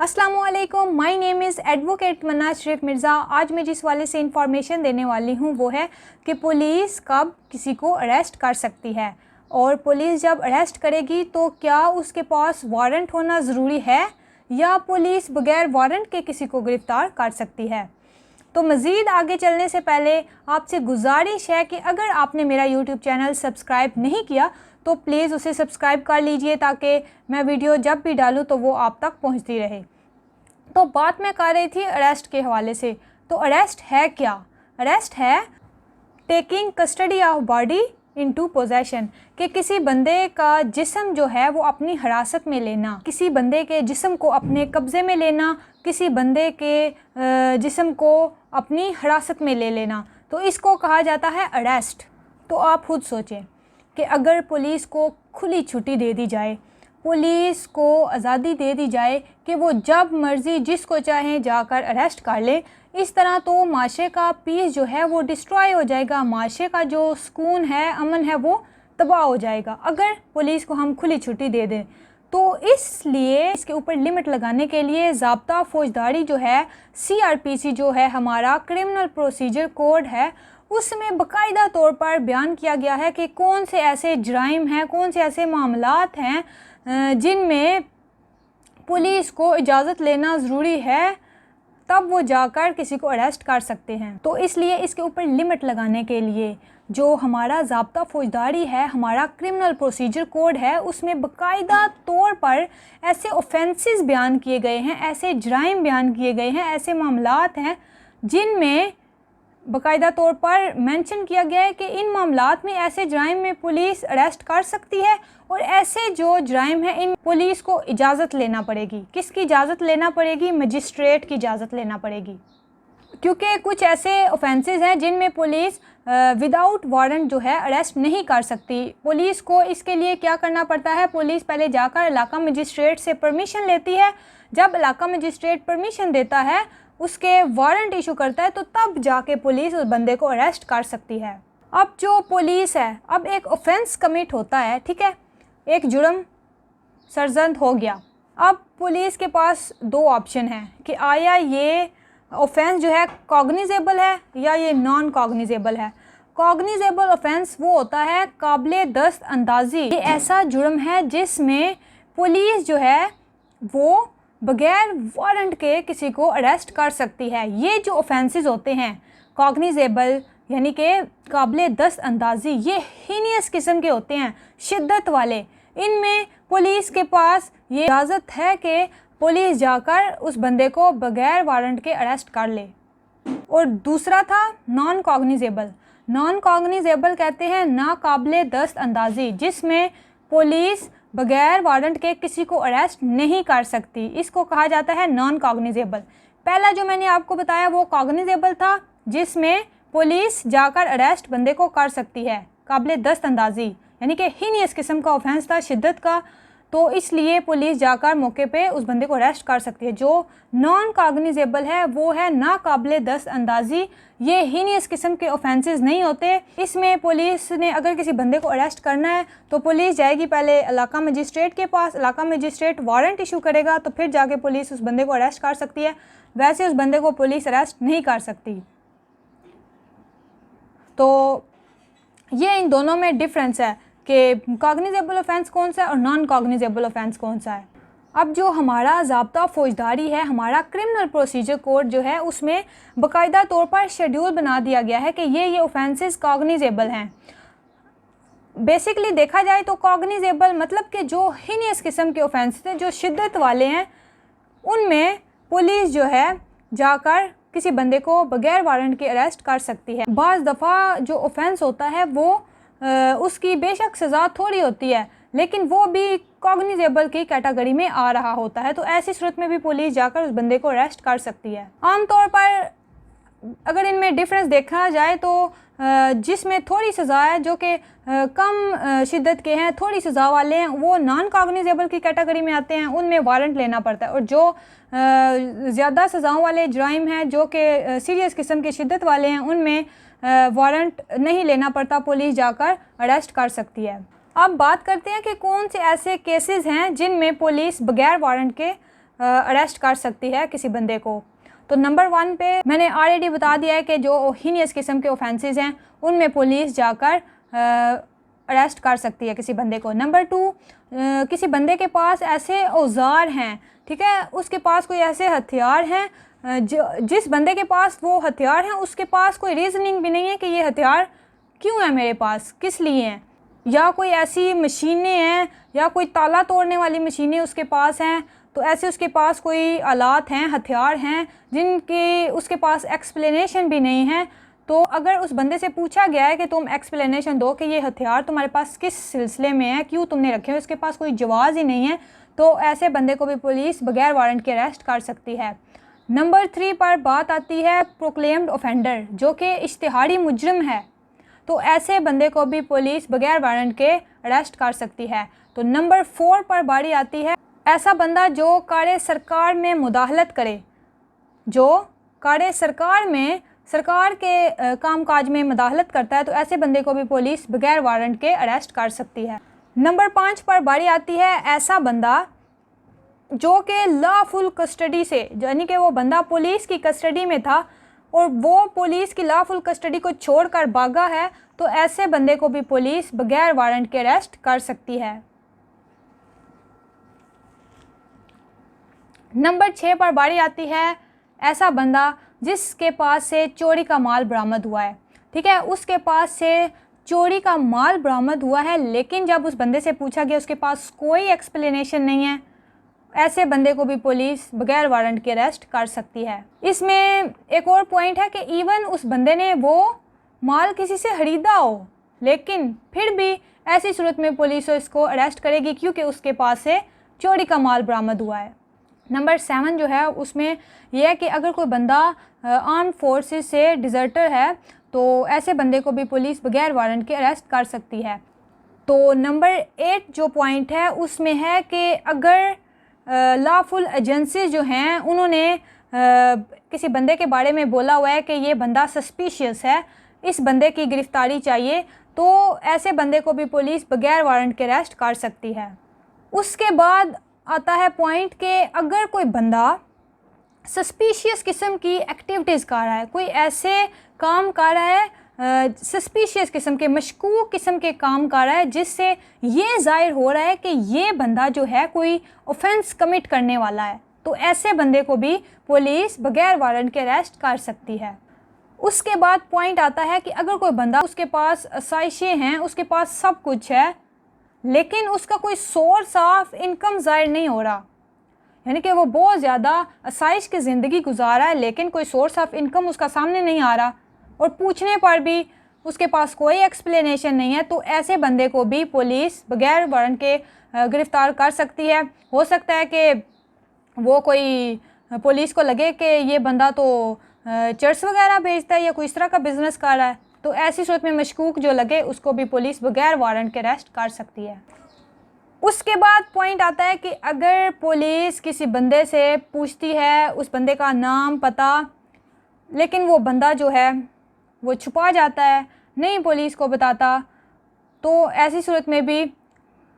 अस्सलामुअलैकुम, my name is advocate Mannat Shaikh Mirza. आज मैं जिस वाले से इंफॉर्मेशन देने वाली हूँ वो है कि पुलिस कब किसी को अरेस्ट कर सकती है, और पुलिस जब अरेस्ट करेगी तो क्या उसके पास वारंट होना ज़रूरी है या पुलिस बगैर वारंट के किसी को गिरफ़्तार कर सकती है। तो मज़ीद आगे चलने से पहले आपसे गुजारिश है कि अगर आपने मेरा यूट्यूब चैनल सब्सक्राइब नहीं किया तो प्लीज़ उसे सब्सक्राइब कर लीजिए ताकि मैं वीडियो जब भी डालूँ तो वो आप तक पहुंचती रहे। तो बात मैं कर रही थी अरेस्ट के हवाले से। तो अरेस्ट है क्या? अरेस्ट है taking custody of body into possession, कि किसी बंदे का जिस्म जो है वो अपनी हिरासत में लेना, किसी बंदे के जिस्म को अपने कब्ज़े में लेना, किसी बंदे के जिस्म को अपनी हिरासत में ले लेना, तो इसको कहा जाता है अरेस्ट। तो आप खुद सोचें कि अगर पुलिस को खुली छुट्टी दे दी जाए, पुलिस को आज़ादी दे दी जाए कि वो जब मर्ज़ी जिसको चाहें जाकर अरेस्ट कर ले, इस तरह तो माशरे का पीस जो है वो डिस्ट्रॉय हो जाएगा, माशरे का जो सुकून है, अमन है, वो तबाह हो जाएगा अगर पुलिस को हम खुली छुट्टी दे दें। तो इसलिए इसके ऊपर लिमिट लगाने के लिए ज़ाब्ता फ़ौजदारी जो है, CRPC जो है हमारा क्रिमिनल प्रोसीजर कोड है, उसमें बाकायदा तौर पर बयान किया गया है कि कौन से ऐसे जराइम हैं, कौन से ऐसे मामलात हैं जिनमें पुलिस को इजाज़त लेना ज़रूरी है, तब वो जाकर किसी को अरेस्ट कर सकते हैं। तो इसलिए इसके ऊपर लिमिट लगाने के लिए जो हमारा ज़ाब्ता फ़ौजदारी है, हमारा क्रिमिनल प्रोसीजर कोड है, उसमें बाकायदा तौर पर ऐसे ऑफेंसेस बयान किए गए हैं, ऐसे जराइम बयान किए गए हैं, ऐसे मामलात हैं जिनमें बाकायदा तौर पर मेंशन किया गया है कि इन मामलात में, ऐसे जराइम में पुलिस अरेस्ट कर सकती है, और ऐसे जो जराइम हैं इन पुलिस को इजाज़त लेना पड़ेगी। किसकी इजाज़त लेना पड़ेगी? मजिस्ट्रेट की इजाज़त लेना पड़ेगी, क्योंकि कुछ ऐसे ऑफेंसेस हैं जिनमें पुलिस विदाउट वारंट जो है अरेस्ट नहीं कर सकती। पुलिस को इसके लिए क्या करना पड़ता है? पुलिस पहले जाकर इलाका मजिस्ट्रेट से परमिशन लेती है। जब इलाका मजिस्ट्रेट परमिशन देता है, उसके वारंट इशू करता है, तो तब जाके पुलिस उस बंदे को अरेस्ट कर सकती है। अब जो पुलिस है, अब एक ऑफेंस कमिट होता है, ठीक है, एक जुर्म सरजद हो गया। अब पुलिस के पास दो ऑप्शन हैं कि आया ये ऑफेंस जो है कॉग्निजेबल है या ये नॉन कॉग्निजेबल है। कॉग्निजेबल ऑफेंस वो होता है काबिले दस्त अंदाजी। ये ऐसा जुर्म है जिसमें पुलिस जो है वो बगैर वारंट के किसी को अरेस्ट कर सकती है। ये जो ऑफेंसेस होते हैं कॉग्निजेबल यानी कि काबिले दस्त अंदाजी, ये हीनियस किस्म के होते हैं, शिद्दत वाले। इनमें पुलिस के पास ये इजाज़त है कि पुलिस जाकर उस बंदे को बगैर वारंट के अरेस्ट कर ले। और दूसरा था नॉन कॉग्निजेबल। नॉन कॉग्निजेबल कहते हैं नाकाबिले दस्त अंदाजी, जिसमें पुलिस बगैर वारंट के किसी को अरेस्ट नहीं कर सकती। इसको कहा जाता है नॉन कॉग्निजेबल। पहला जो मैंने आपको बताया वो कॉग्निजेबल था, जिसमें पुलिस जाकर अरेस्ट बंदे को कर सकती है, काबिले दस्त अंदाजी यानी कि हीनियस किस्म का ऑफेंस था, शिद्दत का, तो इसलिए पुलिस जाकर मौके पे उस बंदे को अरेस्ट कर सकती है। जो नॉन कॉग्निजेबल है वो है नाकाबिले दस्त अंदाजी। ये हीनियस किस्म के ऑफेंसेस नहीं होते। इसमें पुलिस ने अगर किसी बंदे को अरेस्ट करना है तो पुलिस जाएगी पहले इलाका मजिस्ट्रेट के पास, इलाका मजिस्ट्रेट वारंट इशू करेगा, तो फिर जाके पुलिस उस बंदे को अरेस्ट कर सकती है। वैसे उस बंदे को पुलिस अरेस्ट नहीं कर सकती। तो ये इन दोनों में डिफरेंस है कि कॉग्निजेबल ऑफेंस कौन सा है और नॉन कॉग्निजेबल ऑफेंस कौन सा है। अब जो हमारा ज़ाब्ता फ़ौजदारी है, हमारा क्रिमिनल प्रोसीजर कोड जो है, उसमें बाकायदा तौर पर शेड्यूल बना दिया गया है कि ये ऑफेंसेस कॉग्निजेबल हैं। बेसिकली देखा जाए तो कॉग्निजेबल मतलब कि जो हीनियस किस्म के ऑफेंसेस हैं, जो शिद्दत वाले हैं, उनमें पुलिस जो है जाकर किसी बंदे को बगैर वारंट के अरेस्ट कर सकती है। बाज़ दफ़ा जो ऑफेंस होता है वो उसकी बेशक सज़ा थोड़ी होती है, लेकिन वो भी कॉग्निजेबल की कैटेगरी में आ रहा होता है, तो ऐसी सूरत में भी पुलिस जाकर उस बंदे को अरेस्ट कर सकती है। आमतौर पर अगर इनमें डिफरेंस देखा जाए तो जिसमें थोड़ी सज़ा है, जो कि कम शिद्दत के हैं, थोड़ी सज़ा वाले हैं, वो नॉन कॉग्निजेबल की कैटेगरी में आते हैं, उनमें वारंट लेना पड़ता है। और जो ज़्यादा सज़ाओं वाले जराइम हैं, जो कि सीरियस किस्म के शिद्दत वाले हैं, उनमें वारंट नहीं लेना पड़ता, पुलिस जाकर अरेस्ट कर सकती है। अब बात करते हैं कि कौन से ऐसे केसेस हैं जिनमें पुलिस बगैर वारंट के अरेस्ट कर सकती है किसी बंदे को। तो नंबर 1 पे मैंने ऑलरेडी बता दिया है कि जो हीनियस किस्म के ऑफेंसेस हैं उनमें पुलिस जाकर अरेस्ट कर सकती है किसी बंदे को। नंबर 2, किसी बंदे के पास ऐसे औजार हैं, ठीक है, उसके पास कोई ऐसे हथियार हैं जिस बंदे के पास वो हथियार हैं उसके पास कोई रीज़निंग भी नहीं है कि ये हथियार क्यों है मेरे पास, किस लिए हैं, या कोई ऐसी मशीनें हैं या कोई ताला तोड़ने वाली मशीनें उसके पास हैं, तो ऐसे उसके पास कोई आलात हैं, हथियार हैं जिनके उसके पास एक्सप्लेनेशन भी नहीं है। तो अगर उस बंदे से पूछा गया है कि तुम एक्सप्लेनेशन दो कि ये हथियार तुम्हारे पास किस सिलसिले में है, क्यों तुमने रखे हो, इसके पास कोई जवाब ही नहीं है, तो ऐसे बंदे को भी पुलिस बगैर वारंट के अरेस्ट कर सकती है। नंबर 3 पर बात आती है प्रोक्लेम्ड ऑफेंडर, जो कि इश्तिहारी मुजरिम है, तो ऐसे बंदे को भी पुलिस बगैर वारंट के अरेस्ट कर सकती है। तो नंबर 4 पर बारी आती है ऐसा बंदा जो कार्य सरकार में मुदाखलत करे, जो कार्य सरकार में सरकार के कामकाज में मुदाखलत करता है, तो ऐसे बंदे को भी पुलिस बगैर वारंट के अरेस्ट कर सकती है। नंबर 5 पर बारी आती है ऐसा बंदा जो कि लॉफुल कस्टडी से, यानी कि वो बंदा पुलिस की कस्टडी में था और वो पुलिस की लॉफुल कस्टडी को छोड़कर भागा है, तो ऐसे बंदे को भी पुलिस बगैर वारंट के अरेस्ट कर सकती है। नंबर 6 पर बारी आती है ऐसा बंदा जिसके पास से चोरी का माल बरामद हुआ है, ठीक है, उसके पास से चोरी का माल बरामद हुआ है, लेकिन जब उस बंदे से पूछा गया उसके पास कोई एक्सप्लेनेशन नहीं है, ऐसे बंदे को भी पुलिस बगैर वारंट के अरेस्ट कर सकती है। इसमें एक और पॉइंट है कि इवन उस बंदे ने वो माल किसी से खरीदा हो, लेकिन फिर भी ऐसी सूरत में पुलिस इसको अरेस्ट करेगी क्योंकि उसके पास से चोरी का माल बरामद हुआ है। नंबर 7 जो है उसमें यह है कि अगर कोई बंदा आर्म फोर्सेस से डिज़र्टर है, तो ऐसे बंदे को भी पुलिस बगैर वारंट के अरेस्ट कर सकती है। तो नंबर 8 जो पॉइंट है उसमें है कि अगर लॉफुल एजेंसीज जो हैं उन्होंने किसी बंदे के बारे में बोला हुआ है कि ये बंदा सस्पिशियस है, इस बंदे की गिरफ्तारी चाहिए, तो ऐसे बंदे को भी पुलिस बगैर वारंट के अरेस्ट कर सकती है। उसके बाद आता है पॉइंट कि अगर कोई बंदा सस्पिशियस किस्म की एक्टिविटीज़ कर रहा है, कोई ऐसे काम कर रहा है सस्पिशियस किस्म के, मशकूक किस्म के काम कर रहा है जिससे ये ज़ाहिर हो रहा है कि ये बंदा जो है कोई ऑफेंस कमिट करने वाला है, तो ऐसे बंदे को भी पुलिस बगैर वारंट के अरेस्ट कर सकती है। उसके बाद पॉइंट आता है कि अगर कोई बंदा, उसके पास आसाइशें हैं, उसके पास सब कुछ है, लेकिन उसका कोई सोर्स ऑफ इनकम ज़ाहिर नहीं हो रहा, यानी कि वो बहुत ज़्यादा आसाइश की ज़िंदगी गुजार रहा है लेकिन कोई सोर्स ऑफ इनकम उसका सामने नहीं आ रहा और पूछने पर भी उसके पास कोई एक्सप्लेनेशन नहीं है, तो ऐसे बंदे को भी पुलिस बगैर वारंट के गिरफ़्तार कर सकती है। हो सकता है कि वो कोई पुलिस को लगे कि ये बंदा तो चर्च वगैरह बेचता है या कोई इस तरह का बिज़नेस कर रहा है, तो ऐसी सूरत में मशकूक जो लगे उसको भी पुलिस बगैर वारंट के अरेस्ट कर सकती है। उसके बाद पॉइंट आता है कि अगर पुलिस किसी बंदे से पूछती है उस बंदे का नाम पता, लेकिन वो बंदा जो है वो छुपा जाता है, नहीं पुलिस को बताता, तो ऐसी सूरत में भी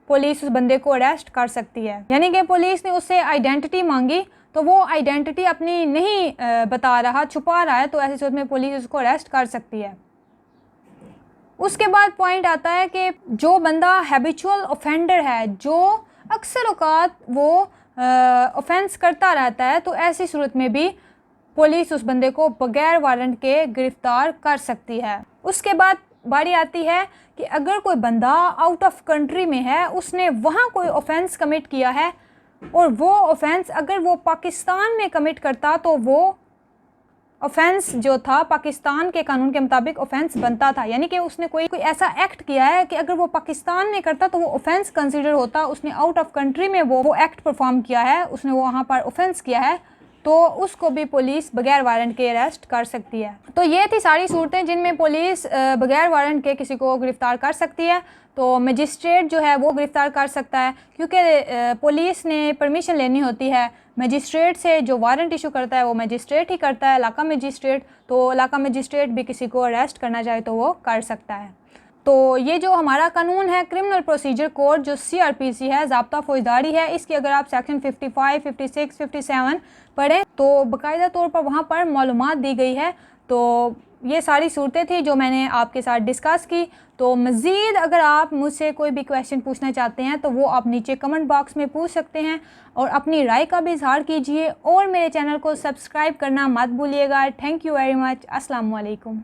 पुलिस उस बंदे को अरेस्ट कर सकती है। यानी कि पुलिस ने उससे आइडेंटिटी मांगी तो वो आइडेंटिटी अपनी नहीं बता रहा, छुपा रहा है, तो ऐसी सूरत में पुलिस उसको अरेस्ट कर सकती है। उसके बाद पॉइंट आता है कि जो बंदा हैबिचुअल ऑफेंडर है, जो अक्सर औकात वो ऑफेंस करता रहता है, तो ऐसी सूरत में भी पुलिस उस बंदे को बगैर वारंट के गिरफ़्तार कर सकती है। उसके बाद बारी आती है कि अगर कोई बंदा आउट ऑफ कंट्री में है, उसने वहाँ कोई ऑफेंस कमिट किया है और वो ऑफेंस अगर वो पाकिस्तान में कमिट करता तो वो ऑफेंस जो था पाकिस्तान के कानून के मुताबिक ऑफेंस बनता था, यानी कि उसने कोई ऐसा एक्ट किया है कि अगर वो पाकिस्तान में करता तो वो ऑफेंस कंसीडर होता। उसने आउट ऑफ कंट्री में वो एक्ट परफॉर्म किया है, उसने वहाँ पर ऑफेंस किया है, तो उसको भी पुलिस बगैर वारंट के अरेस्ट कर सकती है। तो ये थी सारी सूरतें जिनमें पुलिस बगैर वारंट के किसी को गिरफ़्तार कर सकती है। तो मजिस्ट्रेट जो है वो गिरफ़्तार कर सकता है, क्योंकि पुलिस ने परमिशन लेनी होती है मजिस्ट्रेट से। जो वारंट इशू करता है वो मजिस्ट्रेट ही करता है, इलाका मजिस्ट्रेट। तो इलाका मजिस्ट्रेट भी किसी को अरेस्ट करना चाहे तो वो कर सकता है। तो ये जो हमारा कानून है क्रिमिनल प्रोसीजर कोड जो CRPC है, ज़ाब्ता फौजदारी है, इसकी अगर आप सेक्शन 55, 56, 57 पढ़ें तो बाकायदा तौर पर वहाँ पर मालूमात दी गई है। तो ये सारी सूरतें थी जो मैंने आपके साथ डिस्कस की। तो मज़ीद अगर आप मुझसे कोई भी क्वेश्चन पूछना चाहते हैं तो वो आप नीचे कमेंट बॉक्स में पूछ सकते हैं और अपनी राय का भी इजहार कीजिए और मेरे चैनल को सब्सक्राइब करना मत भूलिएगा। Thank you very much. अस्सलाम वालेकुम।